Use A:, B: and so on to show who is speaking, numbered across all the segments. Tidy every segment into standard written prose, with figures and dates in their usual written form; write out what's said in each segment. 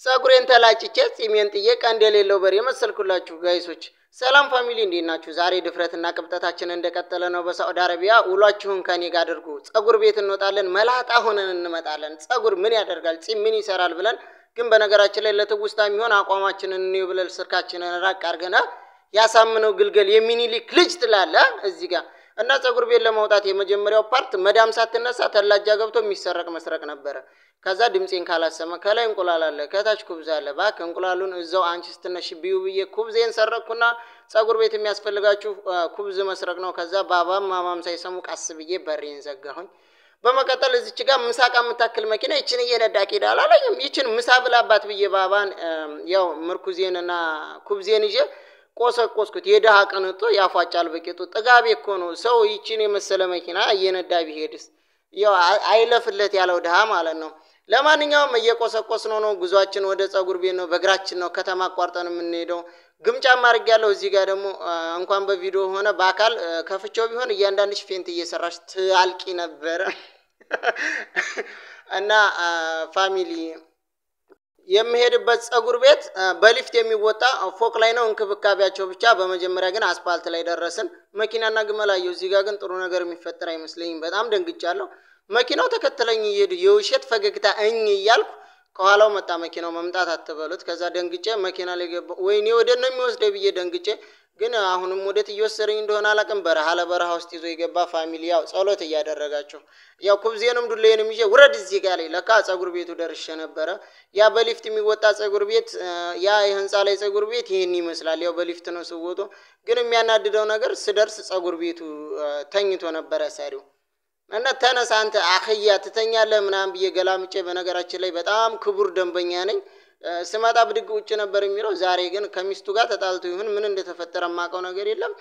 A: ጸጉሬን ተላጭቼ ጺሜን ጥዬ ቀንድ የሌለው በሬ መሰልኩላችሁ ጋይሶች። ሰላም ፋሚሊ እንዴት ናችሁ? ዛሬ ድፍረትና ቅብጠታችን እንደቀጠለ ነው። በሳዑዲ አረቢያ ውሏችሁን ከኔ ጋር አድርጉ። ጸጉር ቤት እንወጣለን፣ መላጣ ሆነን እንመጣለን። ጸጉር ምን ያደርጋል፣ ጺም ምን ይሰራል ብለን ግን በነገራችን ላይ ለትውስታ የሚሆን አቋማችንን እንየው ብለን ስልካችንን ራቅ አድርገና ያሳምነው ግልገል የሚኒሊክ ልጅ ትላለ እዚህ ጋር እና ጸጉር ቤት ለማውጣት የመጀመሪያው ፓርት መዳም ሳትነሳ ተላጃ ገብቶ የሚሰረቅ መስረቅ ነበረ። ከዛ ድምጼን ካላሰመ ከላይ እንቁላል አለ ከታች ኩብዝ አለ ባክ እንቁላሉን እዛው አንቺ ስትነሽ ቢዩ ብዬ ኩብዜን ሰረቅኩና ጸጉር ቤት የሚያስፈልጋችሁ ኩብዝ መስረቅ ነው። ከዛ ባባም ማማም ሳይሰሙ ቀስ ብዬ በሬን ዘጋሁኝ። በመቀጠል እዚች ጋር ምሳቃ የምታክል መኪና ይችን እየነዳ ኬዳላ አላየም። ይችን ምሳ ብላባት ብዬ ባባን ያው ምርኩዜንና ኩብዜን ይዤ ቆሰቆስኩት። የደሃ ቀንጦ ያፏጫል በቂጡ ጥጋቤ እኮ ነው ሰው ይችን የመሰለ መኪና እየነዳ ቢሄድስ ያው አይለፍለት ያለው ደሃ ማለት ነው። ለማንኛውም እየቆሰቆስነው ነው። ጉዟችን ወደ ጸጉር ቤት ነው። በእግራችን ነው ከተማ አቋርጠን የምንሄደው። ግምጫ ማርግ ያለው እዚህ ጋር ደግሞ እንኳን በቪዲዮ ሆነ በአካል ከፍቼው ቢሆን እያንዳንድሽ ፌንት እየሰራሽ ትአልቂ ነበር። እና ፋሚሊ የምሄድበት ጸጉር ቤት በሊፍት የሚወጣ ፎቅ ላይ ነው። እንክብካቤያቸው ብቻ። በመጀመሪያ ግን አስፋልት ላይ ደረስን። መኪናና ግመል አየሁ። እዚህ ጋር ግን ጥሩ ነገር የሚፈጠር አይመስለኝም። በጣም ደንግጫለሁ። መኪናው ተከተለኝ እየሄደ የውሸት ፈገግታ እያልኩ ከኋላው መጣ። መኪናው መምጣት አትበሉት። ከዛ ደንግጬ መኪና ላይ ገባሁ። ወይኔ ወደ ነው የሚወስደው ብዬ ደንግጬ ግን አሁንም ወዴት እየወሰደኝ እንደሆነ አላውቅም። በረሃ ለበረሃ ውስጥ ይዞ የገባ ፋሚሊ ያው ጸሎት እያደረጋቸው ያው ኩብዜንም ዱሌንም ይዤ ውረድ እዚህ ጋር ላይ ለካ ጸጉር ቤቱ ደርሼ ነበረ። ያ በሊፍት የሚወጣ ጸጉር ቤት ያ የህንጻ ላይ ጸጉር ቤት ይሄን ይመስላል። ያው በሊፍት ነው ስወጡ። ግን የሚያናድደው ነገር ስደርስ ጸጉር ቤቱ ተኝቶ ነበረ ሰሪው። እና ተነሳ አንተ አخያ ትተኛለህ ምናምን ብዬ ገላምጬ በነገራችን ላይ በጣም ክቡር ደንበኛ ነኝ። ስማጣ ብድግ ውጭ ነበር የሚለው። ዛሬ ግን ከሚስቱ ጋር ተጣልቶ ይሁን ምን እንደተፈጠረ ማቀው ነገር የለም።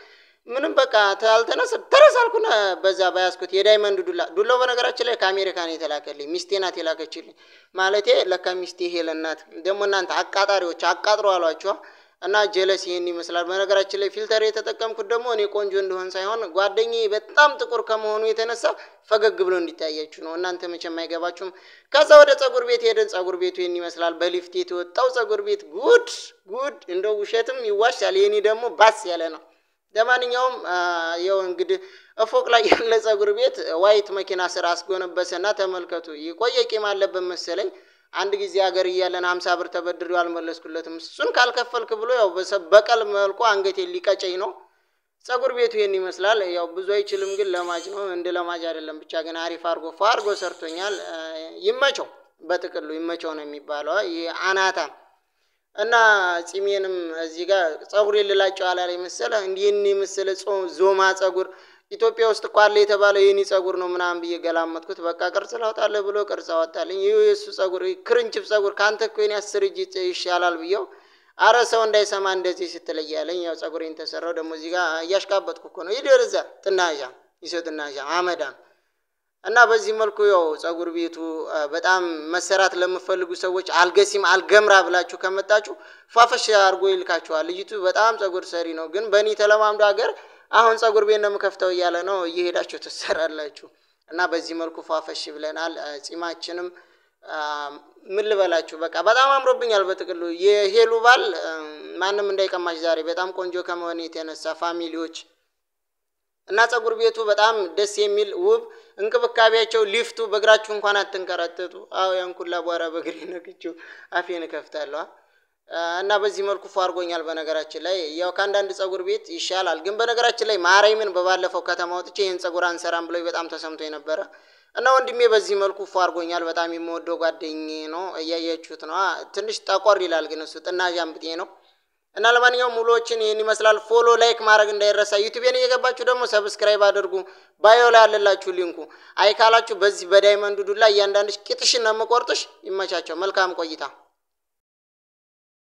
A: ምንም በቃ ታልተነስ ተረሳልኩና በዛ ባያስኩት የዳይመንድ ዱላው በነገራችን ላይ ከአሜሪካ ነው የተላከልኝ። ሚስቴ ናት የላከችልኝ። ማለቴ ለካ ሚስቴ ሄለናት ደግሞ እናንተ አቃጣሪዎች አቃጥሮ አሏችሁ እና ጀለስ ይሄን ይመስላል። በነገራችን ላይ ፊልተር የተጠቀምኩት ደግሞ እኔ ቆንጆ እንደሆን ሳይሆን ጓደኛዬ በጣም ጥቁር ከመሆኑ የተነሳ ፈገግ ብሎ እንዲታያችሁ ነው። እናንተ መቼም አይገባችሁም። ከዛ ወደ ጸጉር ቤት ሄደን ጸጉር ቤቱ ይሄን ይመስላል። በሊፍት የተወጣው ጸጉር ቤት ጉድ እንደው ውሸትም ይዋሻል። የኔ ደግሞ ባስ ያለ ነው። ለማንኛውም ያው እንግዲህ ፎቅ ላይ ያለ ጸጉር ቤት ዋይት መኪና ስራ አስጎነበሰና ተመልከቱ። ይቆየ ቂም አለበት መሰለኝ። አንድ ጊዜ ሀገር እያለን 50 ብር ተበድሬው አልመለስኩለትም። እሱን ካልከፈልክ ብሎ ያው በቀል መልኩ አንገቴን ሊቀጨኝ ነው። ጸጉር ቤቱ ይሄን ይመስላል። ያው ብዙ አይችልም ግን ለማጅ ነው። እንደ ለማጅ አይደለም ብቻ ግን አሪፍ አርጎ ሰርቶኛል። ይመቸው በጥቅሉ ይመቸው ነው የሚባለው። ይሄ አናታ እና ጺሜንም እዚህ ጋር ጸጉሬን ልላጨው አላለኝ መሰለ። እንዲህን የመሰለ ዞማ ጸጉር ኢትዮጵያ ውስጥ እኮ አለ የተባለው የኔ ጸጉር ነው ምናምን ብዬ ገላመጥኩት። በቃ ቅርጽ ላውጣለህ ብሎ ቅርጽ አወጣልኝ። የሱ ጸጉር ክርንችፍ ጸጉር ካንተ እኮ የኔ 10 እጅ ይሻላል ብዬው አረ ሰው እንዳይሰማ እንደዚህ ስትለያለኝ ያው ጸጉሬን ተሰራው። ደግሞ እዚህ ጋር እያሽቃበጥኩ እኮ ነው። ይደርዛ ጥናጃ ይሰጥናጃ አመዳም እና በዚህ መልኩ ያው ጸጉር ቤቱ በጣም መሰራት ለምፈልጉ ሰዎች አልገሲም አልገምራ ብላችሁ ከመጣችሁ ፋፈሽ አርጎ ይልካችኋል። ልጅቱ በጣም ጸጉር ሰሪ ነው። ግን በእኔ ተለማምዶ ሀገር አሁን ጸጉር ቤት ነው የምከፍተው እያለ ነው። እየሄዳችሁ ትሰራላችሁ። እና በዚህ መልኩ ፋፈሽ ብለናል። ጺማችንም ምን ልበላችሁ በቃ በጣም አምሮብኛል። በጥቅሉ የሄሉ ባል ማንም እንዳይቀማሽ ዛሬ በጣም ቆንጆ ከመሆኑ የተነሳ ፋሚሊዎች እና ጸጉር ቤቱ በጣም ደስ የሚል ውብ እንክብካቤያቸው። ሊፍቱ በእግራችሁ እንኳን አትንከራተቱ። አዎ ያንኩላ ቧራ በእግሬ ነግቼው አፌን ከፍታለሁ። እና በዚህ መልኩ ፋርጎኛል። በነገራችን ላይ ያው ከአንዳንድ ጸጉር ቤት ይሻላል። ግን በነገራችን ላይ ማራይምን በባለፈው ከተማ ወጥቼ ይሄን ጸጉር አንሰራም ብለው በጣም ተሰምቶኝ ነበር። እና ወንድሜ በዚህ መልኩ ፋርጎኛል። በጣም የምወደው ጓደኛዬ ነው። እያያችሁት ነው። ትንሽ ጠቆር ይላል ግን እሱ ጥናጃም ብጤ ነው። እና ለማንኛውም ሙሉዎችን ይሄን ይመስላል። ፎሎ ላይክ ማድረግ እንዳይረሳ። ዩቲዩብን እየገባችሁ ደግሞ ሰብስክራይብ አድርጉ። ባዮ ላይ አለላችሁ ሊንኩ። አይካላችሁ በዚህ በዳይመንድ ዱላ እያንዳንድሽ ቂጥሽን ነው የምቆርጥሽ። ይመቻቸው። መልካም ቆይታ